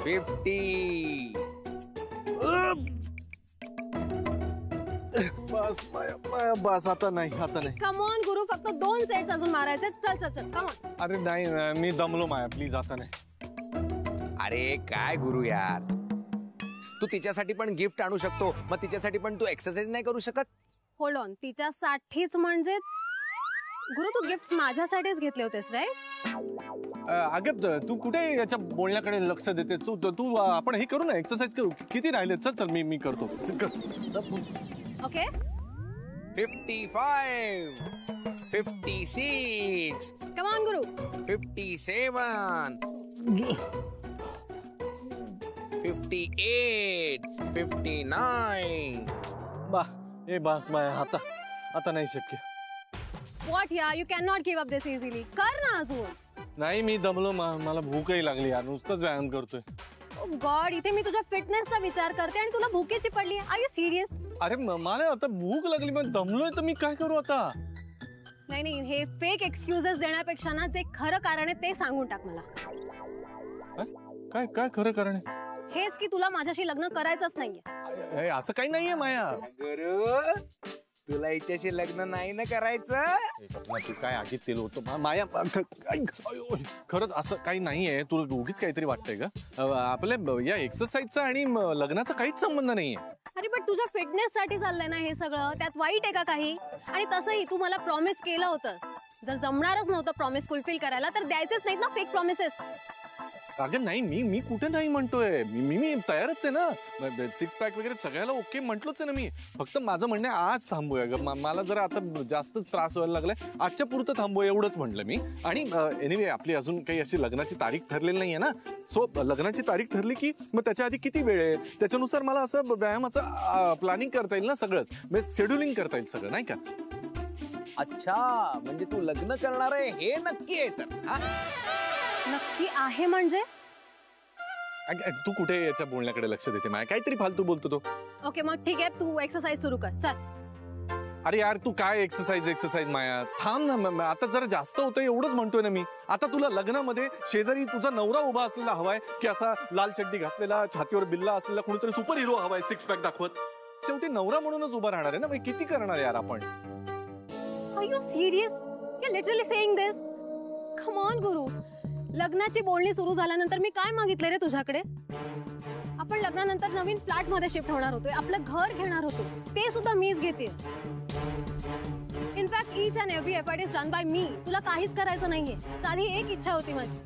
50. बस आता नाही. Come on गुरु, फक्त 2 सेट्स अजून मारायचे. चल चल चल, कम ऑन. अरे नाही, मी दमलो माया, प्लीज आता नाही. अरे काय गुरु यार, तू तिच्यासाठी पण गिफ्ट आणू शकतो, मग तिच्यासाठी पण तू एक्सरसाइज नाही करू शकत? होल्ड ऑन, तिच्यासाठीच म्हणजे गुरु तू गिफ्ट माझ्यासाठीच घेतले होतेस राईट? अगं तू कुठे याच्या बोलण्याकडे लक्ष देते? तू आपण हे करू ना, एक्सरसाइज करू. किती राहिले? चल चल मी करतो. ओके. 55, 56. कम ऑन गुरु. 57, 58, 59. बस माया, आता नाही शक्य. What यार, you cannot give up this easily. कर ना अजून. नाही मी दमलो, मला भूकही लागली यार, नुसतंच व्यायाम करतोय. Oh God, इथे मी तुझ्या फिटनेसचा विचार करते आणि तुला भूकेची पडली. Are you serious? अरे मला आता भूक लागली, पण दमलोय तर मी काय करू आता? नाही हे फेक एक्सक्यूजेस देण्यापेक्षा ना जे खरं कारण आहे ते सांगून टाक मला. काय खरं कारण आहे? हेच की तुला माझ्याशी लग्न करायचंच नाहीये. असं काही नाहीये माया. गुरु, तुला हिच्याशी लग्न नाही ना करायचं? तू काय आगीत तेल होतो माया. खरंच असं काही नाहीये, तुला उगीच काहीतरी वाटतंय का? आपल्या या एक्सरसाइजचा आणि लग्नाचा काहीच संबंध नाहीये. अरे पण तुझ्या फिटनेस साठी चाललंय ना हे सगळं, त्यात वाईट आहे का काही? आणि तसंही तू मला प्रॉमिस केलं होतंस, जर जमणारच नव्हतं प्रॉमिस फुलफिल करायला तर द्यायचेच नाहीत ना फेक प्रॉमिसेस. अगं नाही, मी कुठे नाही म्हणतोय. मी तयारच आहे ना. 6 पॅक वगैरे सगळ्याला ओके म्हटलोच आहे ना मी. फक्त माझं म्हणणं आज थांबूया. मला जरा आता जास्त त्रास व्हायला लागलाय, आजच्या पुरतं थांबूया एवढंच म्हटलं मी. आणि एनिवे आपली अजून काही अशी लग्नाची तारीख ठरलेली नाहीये ना. सो लग्नाची तारीख ठरली की मग त्याच्या आधी किती वेळ आहे त्याच्यानुसार मला असं व्यायामाचं प्लॅनिंग करता येईल ना, सगळंच म्हणजे शेड्युलिंग करता येईल सगळं, नाही का? अच्छा, म्हणजे तू लग्न करणार आहे हे नक्की आहे तर? नक्की आहे म्हणजे? तू कुठे याच्या बोलण्याकडे लक्ष देते माया? काहीतरी फालतू बोलतो तो. ओके मग ठीक आहे, तू एक्सरसाइज सुरू कर चल. अरे यार तू काय एक्सरसाइज माया, थांब ना. आता जरा जास्त होतं एवढंच म्हणतोय ना मी. आता तुला लग्नामध्ये शेजारी तुझा नवरा उभा असलेला हवाय की असा लाल चड्डी घातलेला, छातीवर बिल्ला असलेला कोणीतरी सुपर हिरो हवाय 6 पॅक दाखवत? शेवटी नवरा म्हणूनच उभा राहणार आहे ना. किती करणार यार आपण? Are you serious? You're literally saying this? Come on गुरु. लग्नाची बोलणी सुरू झाल्यानंतर मी काय मागितले रे तुझ्याकडे? आपण लग्नानंतर नवीन फ्लॅट मध्ये शिफ्ट होणार होतोय, आपलं घर घेणार होतो, ते सुद्धा मीच घेते. In fact each and every effort is done by me. तुला काहीच करायचं नाहीये. साधी एक इच्छा होती माझी,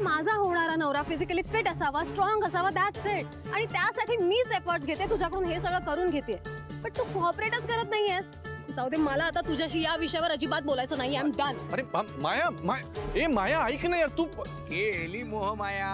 माझा होणारा नवरा फिजिकली फिट असावा, स्ट्रॉंग असावा, दॅट्स इट. आणि त्यासाठी मीच एफर्ट्स घेते, तुझ्याकडून हे सगळं करून घेते. पण तू कोऑपरेटच करत नाहीयेस. जाऊ दे, मला आता तुझ्याशी या विषयावर अजिबात बोलायचं नाही. I am done. अरे माया ऐक ना यार, तू केली मोह माया.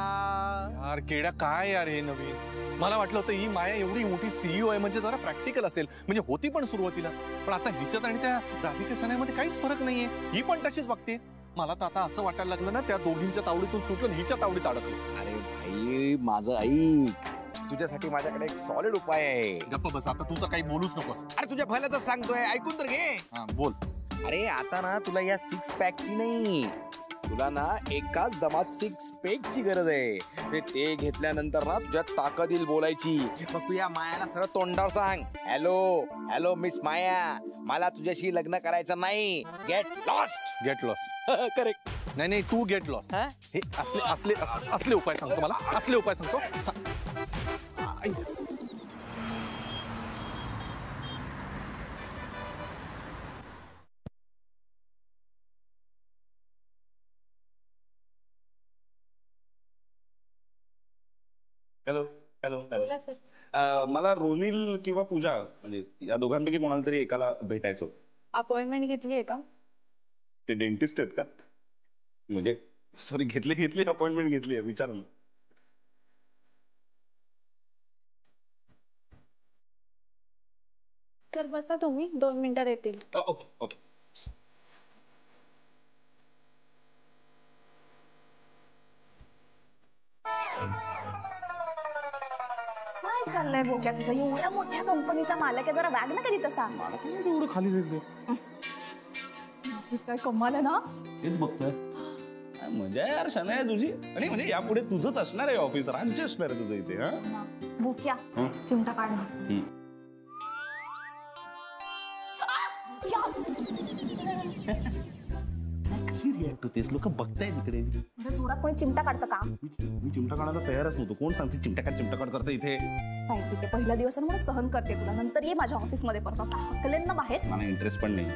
यार केड्या काय यार हे नवीन. मला वाटलं होतं ही माया एवढी मोठी सीईओ आहे म्हणजे जरा प्रॅक्टिकल असेल, म्हणजे होती पण सुरुवातीला. पण आता हिच्यात आणि त्या राधिका शनायामध्ये काहीच फरक नाहीये. ही पण तशीच वागते. मला तर आता असं वाटायला लागलं ना, त्या दोघींच्या तावडीतून सुटलं, हिच्या तावडीत अडकलं. अरे भाई माझं ऐक, तुझ्यासाठी माझ्याकडे एक सॉलिड उपाय आहे. गप्प बस आता, तू तर काही बोलूच नकोस. अरे तुझ्या भल्यातच सांगतोय, ऐकून तर घे. बोल. अरे आता ना तुला या 6 पॅकची नाही, तुला ना एकाच दमात 6 पॅकची गरज आहे. ते घेतल्यानंतर ना तुझ्या ताकद येईल बोलायची. मग तू या मायाला सरळ तोंडावर सांग, हॅलो मिस माया, मला तुझ्याशी लग्न करायचं नाही. Get lost. करेक्ट. नाही तू गेट लॉस्ट. हे असले उपाय सांगतो मला, असले उपाय सांगतो. हॅलो. मला रोनिल किंवा पूजा म्हणजे या दोघांपैकी कोणाला तरी एकाला भेटायचं. अपॉइंटमेंट घेतली आहे का? ते डेंटिस्ट आहेत का? म्हणजे सॉरी, घेतली अपॉइंटमेंट घेतली आहे, विचार ना. तर बसा तुम्ही, 2 मिनिटात येतील. ओके. काय चाललंय बोक्या तुझं? एवढ्या मोठ्या कंपनीचा मालक आहे, जरा वॅग ना करीत असा. मला काय एवढं खाली जाईल काय कमाल आहे ना. तेच बघतोय. मजा आहे यार शनाया तुझी. आणि म्हणजे यापुढे तुझंच असणार आहे ऑफिस, राज्य असणार आहे तुझं इथे. हा भूक्या हं? चिमटा काढ ना. कशी रिॲक्ट होतेस? लोक बघताय तिकडे. एवढ्या जोरात कोणी चिमटा काढतं का? मी चिमटा काढायला तयारच नव्हतो. कोण सांगते चिमटा काढ करतं इथे? नाही ठीक आहे, पहिला दिवस आहे ना, मला सहन करते तुला, नंतर ये माझ्या ऑफिसमध्ये परत. आता हकलेन ना बाहेर. मला इंटरेस्ट पण नाही.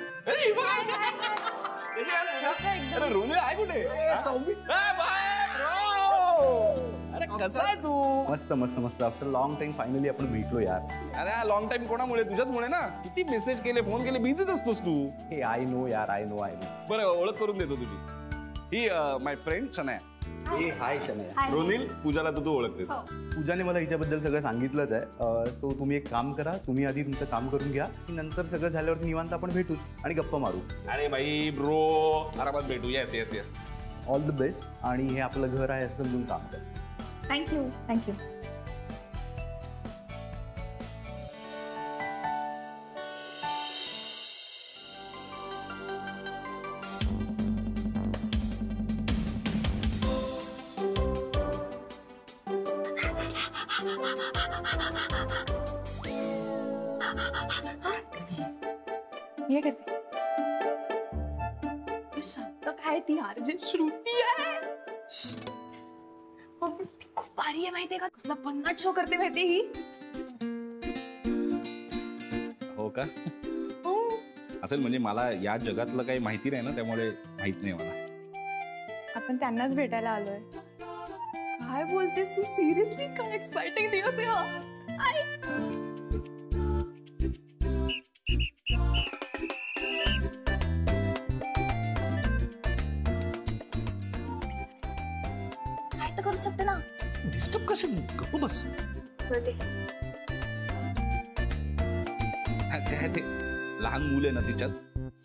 अरे रोनी आहे कुठे? अरे कसा आहे तू? मस्त मस्त मस्त. आफ्टर लॉंग टाइम फायनली आपण भेटलो यार. अरे लॉंग टाइम कोणामुळे? तुझ्याचमुळे ना. किती मेसेज केले, फोन केले, बिझीच असतोस तू. हे आय नो यार, आय नो. बरं ओळख करून देतो तुझी. ही माय फ्रेंड शनाया. हे हाय शनया. हाय. रोनिल पूजाला तू ओळखतेस. पूजाने मला हिच्याबद्दल सगळं सांगितलंच आहे. तो तुम्ही एक काम करा, तुम्ही आधी तुमचं काम करून घ्या, की नंतर सगळं झाल्यावर निवांत आपण भेटू आणि गप्पा मारू. अरे भाई ब्रो, आरामात भेटू. Yes yes yes. All the best. आणि हे आपलं घर आहे असं समजून काम कर. Thank you thank you. ये करते शांत. काय ती आरजे श्रुती आहे. हो, पण ती खूप भारी आहे माहितीये का. कसला भन्नाट शो करते माहितीये ही. हो का? हो. असेल म्हणजे मला या जगातलं काही माहिती नाही ना, त्यामुळे माहित नाही मला. आपण त्यांनाच भेटायला आलोय. काय बोलतेस तू सिरियसली? काय एक्साइटिंग दिवस आहे हा. आई. काय तर करू शकते ना. डिस्टर्ब कशी? गप्प बस. ते लहान मुलं आहे ना तिच्यात,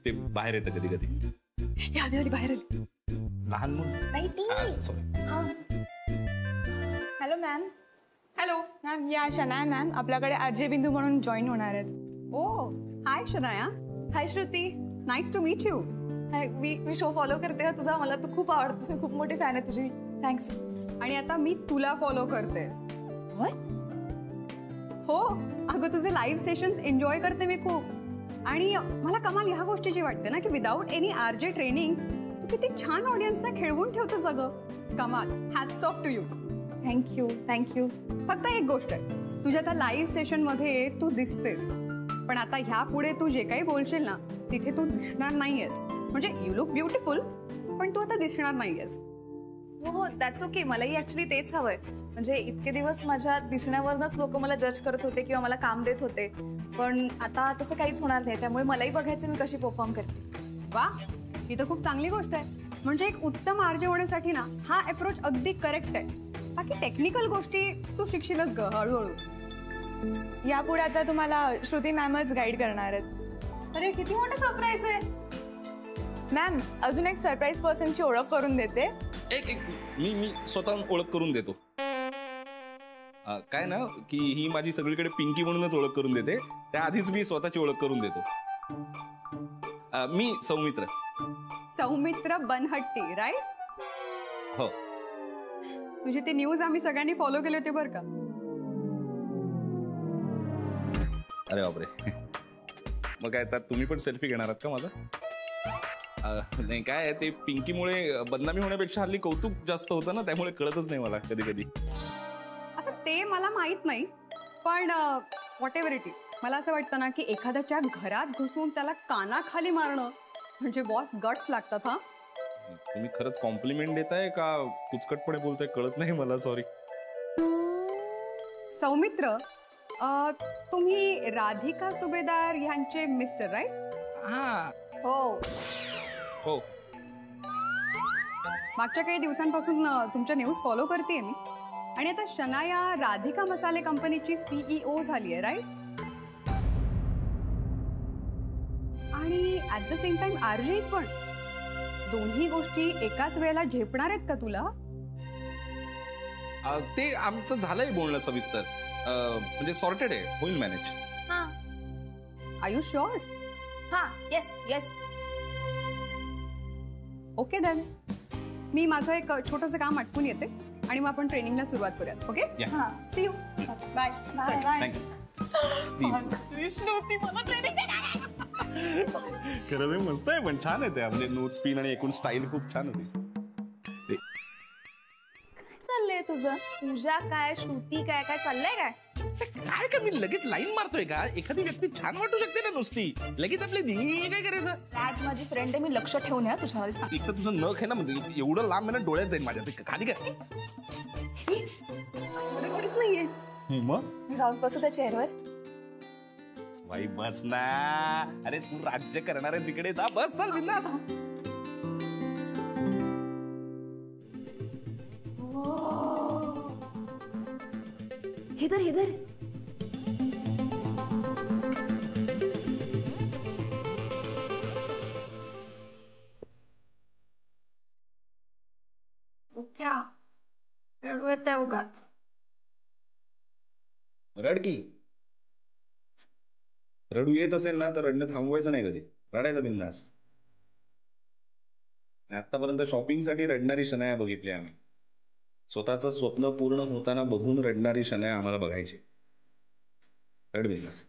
ते बाहेर येतं कधी कधी. आधी आली बाहेर आली. लहान मुल नाही ती. सॉरी. हा. Hello ma'am. हॅलो मॅम, या शनाया मॅम आपल्याकडे आरजे बिंदू म्हणून जॉईन होणार आहेत. Oh hi Shanaya, hi Shruti. Nice to meet you. Hi. मी शो फॉलो करते का तुझा. मला तू खूप आवडतेस. मी खूप मोठी फॅन आहे तुझी. थँक्स. आणि आता मी तुला फॉलो करते. हो अगं, तुझे लाईव्ह सेशन्स एन्जॉय करते मी खूप. आणि मला कमाल ह्या गोष्टीची वाटते ना, की विदाऊट एनी आरजे ट्रेनिंग तू किती छान ऑडियन्सना खेळवून ठेवतेस अगं. कमाल. Hats off to you. Thank you thank you. फक्त एक गोष्ट आहे, तुझ्या त्या लाईव्ह सेशन मध्ये तू दिसतेस, पण आता ह्या पुढे तू जे काही बोलशील ना तिथे तू दिसणार नाहीयेस. म्हणजे यू लुक ब्युटिफुल, पण तू आता दिसणार नाहीयेस. हो दॅट्स ओके. मलाही ऍक्च्युली तेच हवंय. म्हणजे इतके दिवस माझ्या दिसण्यावरच लोक मला जज करत होते किंवा मला काम देत होते, पण आता तसं काहीच होणार नाही. त्यामुळे मलाही बघायचं मी कशी परफॉर्म करते. वा, ही तर खूप चांगली गोष्ट आहे. म्हणजे एक उत्तम आरजे होण्यासाठी ना हा अप्रोच अगदी करेक्ट आहे. बाकी टेक्निकल गोष्टी तू शिकशीलच ग हळूहळू. यापुढे आता तुम्हाला श्रुती मॅमच गाईड करणार आहेत. अरे किती मोठं सरप्राईज आहे. मॅम, अजून एक सरप्राईज पर्सनची ओळख करून देते. एक मी स्वतः ओळख करून देतो. काय ना की ही माझी सगळीकडे पिंकी म्हणूनच ओळख करून देते. त्याआधीच मी स्वतःची ओळख करून देतो. मी सौमित्र. सौमित्र बनहट्टी, राईट? हो. तुझी ती न्यूज आम्ही सगळ्यांनी फॉलो केली होती बरं का. अरे बापरे. मग काय तर तुम्ही पण सेल्फी घेणार आहात का माझा? नाही काय ते पिंकीमुळे बदनामी होण्यापेक्षा हल्ली कौतुक जास्त होतं ना, त्यामुळे कळतच नाही मला कधी कधी. आता ते मला माहित नाही, पण व्हॉट एव्हर इट इज, मला असं वाटतं ना की एखाद्याच्या घरात घुसून त्याला कानाखाली मारणं म्हणजे बॉस गट्स लागतात. हा, तुम्ही खरंच कॉम्प्लिमेंट देताय का कुचकटपणे बोलताय कळत नाही मला. सॉरी. सौमित्र, तुम्ही राधिका सुभेदार यांचे मिस्टर, राईट? हा. हो. हो. मागच्या काही दिवसांपासून तुमच्या न्यूज फॉलो करते मी. आणि आता शनाया राधिका मसाले कंपनीची CEO झाली आहे, राईट? आणि at the same time RJ पण. दोन्ही गोष्टी एकाच वेळेला झेपणार आहेत का तुला? ते आमचं झालंय बोलणं सविस्तर. म्हणजे सॉर्टेड आहे, होईल मॅनेज. हा. Are you sure? हा. Yes yes. ओके देन, मी माझं एक छोटंसं काम आटपून येते आणि मग आपण ट्रेनिंगला सुरुवात करूयात. Okay? Yeah. See you. Bye. Bye. Thank you. Shruti मला ट्रेनिंग देणार. खरं ते मस्त आहे, पण छान आहे ते. म्हणजे नोट स्पिन आणि एकूण स्टाईल खूप छान होती. चाललंय तुझं? पूजा काय, श्रुती काय, काय चाललंय काय? काय का मी लगेच लाईन मारतोय का? एखादी व्यक्ती छान वाटू शकते ना नुसती, लगेच आपले काय करायचं? आज माझी फ्रेंड आहे, मी लक्ष ठेवून आहे तुझ्यावर. सांग. एक तर तुझं नख आहे ना, म्हणजे एवढं लांब आहे ना, डोळ्यात जाईल माझ्या. ते खाली काय एवढं कोणीच नाहीये. मग मी जाऊन बसू त्या चेअरवर. बाई बस ना. अरे तू राज्य करणार आहेस इकडे, जा बस, चल बिंदास. हेदर रडू येत आहे उगाच. रड की. रडू येत असेल ना तर रडणं थांबवायचं नाही, कधी रडायचं बिंदास. आतापर्यंत शॉपिंगसाठी रडणारी शनाया बघितली आम्ही. स्वतःचं स्वप्न पूर्ण होताना बघून रडणारी शनाया आम्हाला बघायची. रड बिंदास.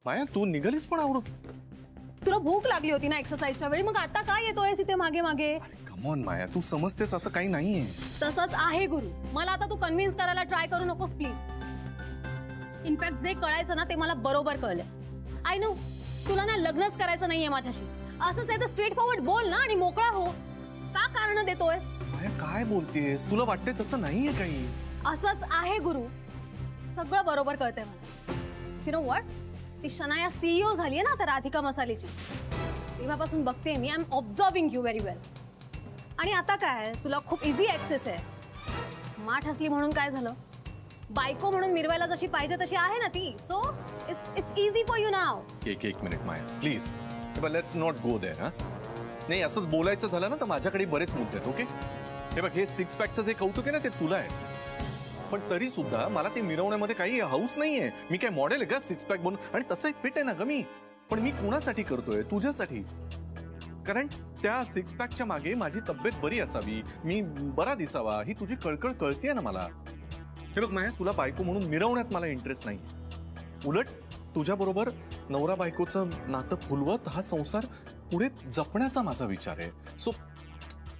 माया तू निघालीस पण आवरून? तुला भूक लागली होती ना एक्सरसाइजच्या वेळी, मग आता काय येतोयस इथे मागे मागे? कमॉन माया, तू समजतेस असं काही नाहीये. तसंच आहे गुरु. मला आता तू कन्व्हिन्स करायला ट्राय करू नकोस प्लीज. इनफॅक्ट जे कळायचं ना ते मला बरोबर कळलंय. आय नो तुला ना लग्नच करायचं नाहीये माझ्याशी. असंच आहे तर स्ट्रेट फॉरवर्ड बोल ना आणि मोकळा हो. का कारण देतोयस? माया काय बोलतेस? तुला वाटतंय तसं नाहीये काही. असंच आहे गुरु. सगळं बरोबर कळतंय मला. यु नो व्हॉट, ती शनाया CEO झालीये ना आता राधिका मसालेची, तेव्हापासून बघते मी. I am observing you very well. आणि आता काय, तुला खूप इझी ऍक्सेस आहे. माठ असली म्हणून काय झालं? बायको म्हणून मिरवायला जशी पाहिजे तशी आहे ना ती. So it's easy for you now. एक minute Maya please, let's not go there. हा नाही, असंच बोलायचं झालं ना तर माझ्याकडे बरेच मुद्दे आहेत. ओके, हे बघ, हे सिक्स पॅकचं जे कौतुक आहे ना ते तुला आहे, पण तरी सुद्धा मला ते मिरवण्यामध्ये काही हाऊस नाहीये. मी काय मॉडेल आहे का सिक्स पॅक बनून? आणि तसं एक फिट आहे ना ग मी. पण मी कोणासाठी करतोय? तुझ्यासाठी. कारण त्या सिक्स पॅकच्या मागे माझी तब्येत बरी असावी, मी बरा दिसावा, ही तुझी कळकळ कळतीये ना मला. हे बघ माया, तुला बायको म्हणून मिरवण्यात मला इंटरेस्ट नाही. उलट तुझ्या बरोबर नवरा बायकोचं नातं फुलवत हा संसार पुढे जपण्याचा माझा विचार आहे. So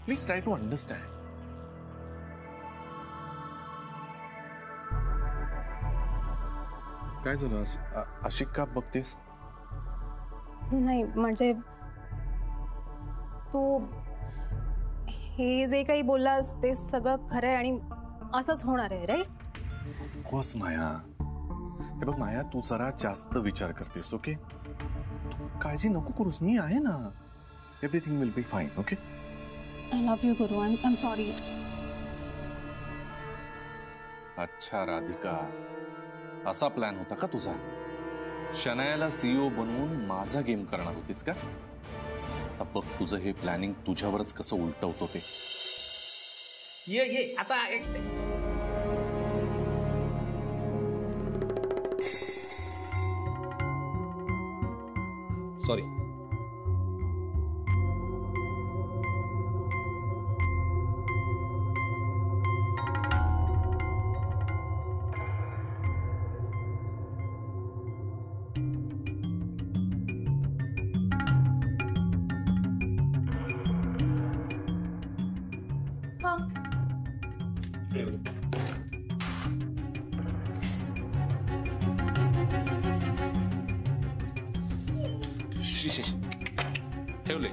please try to understand. काय झालं? अशी का बघतेस? नाही म्हणजे तू हे जे काही बोललास ते सगळं खरं आहे आणि असंच होणार आहे, राईट? ऑफकोर्स माया. हे बघ माया, तू जरा जास्त विचार करतेस. ओके, तू काळजी नको करूस, मी आहे ना. Everything will be fine. Okay, I love you Guru. I am sorry. अच्छा राधिका, असा प्लॅन होता का तुझा? शनायाला CEO बनवून माझा गेम करणार होतीस का? आता बघ तुझं हे प्लॅनिंग तुझ्यावरच कसं उलटवतो ते. ये आता सॉरी. ठेवले.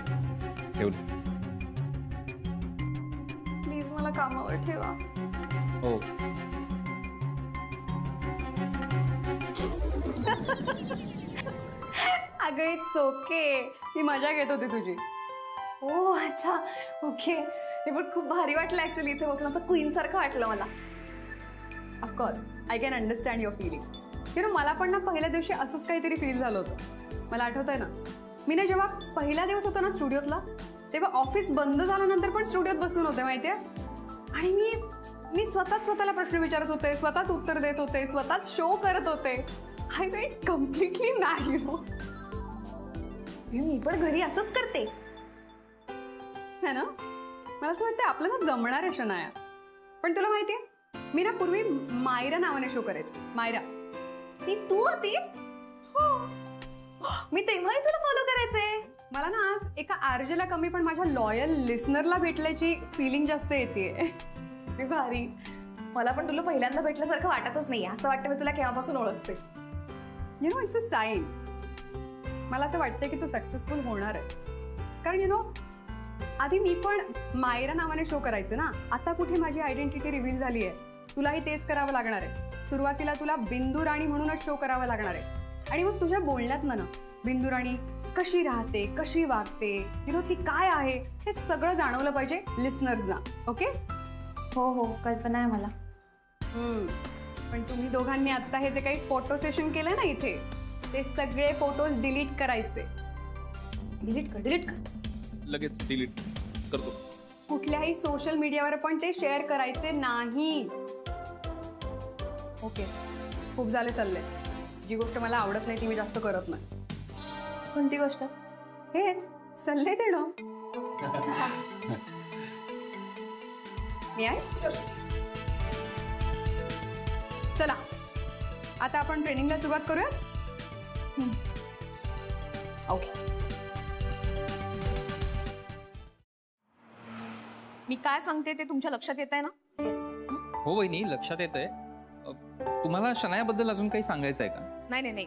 प्लीज कामावर ठेवा. हो. अगं इट्स ओके, मी मजा घेत होती तुझी. ओ अच्छा ओके. हे पण खूप भारी वाटलं ऍक्च्युली इथे बसून, असं क्वीन सारखं वाटलं मला. Of course I can understand your feeling. You know मला पण ना पहिल्या दिवशी असंच काहीतरी फील झालं होतं. मला आठवतंय ना, मी ना जेव्हा पहिला दिवस होता ना स्टुडिओतला, तेव्हा ऑफिस बंद झाल्यानंतर पण स्टुडिओत बसून होते माहितीये. आणि मी स्वतःला प्रश्न विचारत होते, स्वतःच उत्तर देत होते, स्वतःच शो करत होते. I went completely mad you know. मी पण घरी असंच करते है ना. मला असं वाटतं आपल्याला जमणार आहे शनाया. पण तुला माहितीये, मी ना पूर्वी मायरा नावाने शो करायचे. मायरा. ती तू होतीस? हो. मी तेव्हाही तुला फॉलो करायचे. मला ना आज एका आरजेला कमी पण माझ्या लॉयल लिसनरला भेटल्याची फिलिंग जास्त येते. मी भारी. मला पण तुला पहिल्यांदा भेटल्यासारखं वाटतच नाही. असं वाटतं मी तुला केव्हापासून ओळखते. You know it's a sine. मला असं वाटतं की तू सक्सेसफुल होणार आहेस. कारण यु नो आधी मी पण मायरा नावाने शो करायचे ना. आता कुठे माझी आयडेंटिटी रिव्हील झाली आहे. तुलाही तेच करावं लागणार आहे. सुरुवातीला तुला बिंदू राणी म्हणूनच शो करावा लागणार आहे. आणि मग तुझ्या बोलण्यात ना बिंदू राणी कशी राहते, कशी वागते, यु नो ती काय आहे, हे सगळं जाणवलं पाहिजे लिसनर्सना. ओके. हो हो कल्पना आहे मला. पण तुम्ही दोघांनी आता हे जे काही फोटो सेशन केलं ना इथे, ते सगळे फोटोज डिलीट करायचे. डिलीट कर. लगेच डिलीट करतो. कुठल्याही सोशल मीडियावर पण ते शेअर करायचे नाही. ओके. खूप झाले सल्ले. जी गोष्ट मला आवडत नाही ती मी जास्त करत नाही. कोणती गोष्ट? हेच सल्ले देणं. मी आहे. चला आता आपण ट्रेनिंगला सुरुवात करूया. ओके. मी काय सांगते ते तुमच्या लक्षात येत आहे ना? हो वहिनी, लक्षात येतंय. तुम्हाला शनायाबद्दल अजून काही सांगायचं आहे का? नाही,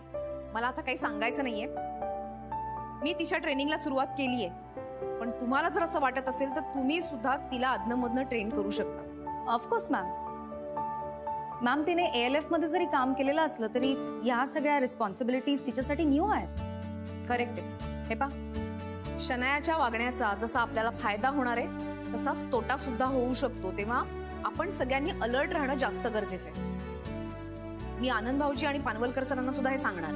मला आता काही सांगायचं नाहीये. मी तिच्या ट्रेनिंगला सुरुवात केली आहे. पण तुम्हाला जर असं वाटत असेल तर तुम्ही सुद्धा तिला अदनमधनं ट्रेन करू शकता. ऑफकोर्स मॅम तिने ALF मध्ये जरी काम केलेलं असलं तरी या सगळ्या रिस्पॉन्सिबिलिटीज तिच्यासाठी न्यू आहेत. करेक्ट आहे. हे पा, शनायाच्या वागण्याचा जसा आपल्याला फायदा होणार आहे तसाच तोटा सुद्धा होऊ शकतो. तेव्हा आपण सगळ्यांनी अलर्ट राहणं जास्त गरजेचं आहे. मी आनंद भाऊजी आणि पानवलकर सरांना सुद्धा हे सांगणार.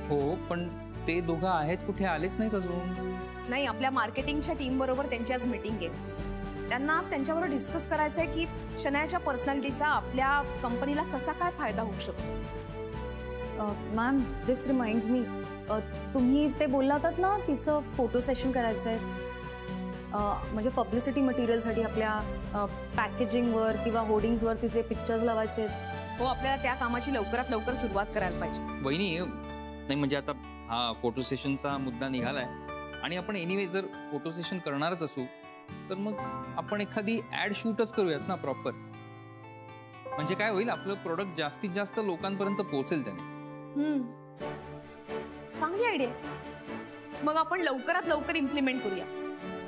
हो, पण ते दोघं आहेत कुठे, आलेच नाहीत अजून. नाही, आपल्या मार्केटिंगच्या टीम बरोबर त्यांची आज मीटिंग आहे. त्यांना आज त्यांच्याबरोबर डिस्कस करायचं आहे की शनायाच्या पर्सनॅलिटीचा आपल्या कंपनीला कसा काय फायदा होऊ शकतो. मॅम दिस रिमाइंड्स मी, तुम्ही ते बोलला होतात ना तिचं फोटो सेशन करायचं आहे, म्हणजे पब्लिसिटी मटेरियलसाठी आपल्या पॅकेजिंगवर किंवा होर्डिंग्सवर तिचे पिक्चर्स लावायचे. हो, आपल्याला त्या कामाची लवकरात लवकर सुरुवात करायला पाहिजे. वहिनी, नाही म्हणजे आता हा फोटो सेशनचा मुद्दा निघालाय आणि आपण एनिवे जर फोटो सेशन करणारच असू तर मग आपण एखादी ऍड शूटच करूयात ना प्रॉपर. म्हणजे काय होईल, आपलं प्रोडक्ट जास्तीत जास्त लोकांपर्यंत पोहोचेल त्याने. चांगली आयडिया. मग आपण लवकरात लवकर इम्प्लिमेंट करूया.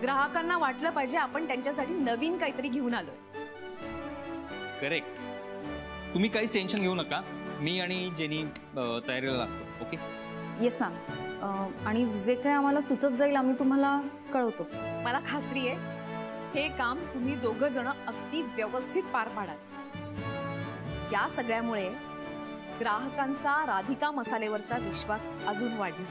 ग्राहकांना वाटलं पाहिजे आपण त्यांच्यासाठी नवीन काहीतरी घेऊन आलो. करेक्ट. तुम्ही काहीच टेन्शन घेऊ नका. मी आणि जेनी तयारीला लागतो. ओके. Yes ma'am. आणि जे काही आम्हाला सुचत जाईल आम्ही तुम्हाला कळवतो. मला खात्री आहे हे काम तुम्ही दोघं जण अगदी व्यवस्थित पार पाडाल. या सगळ्यामुळे ग्राहकांचा राधिका मसालेवरचा विश्वास अजून वाढेल.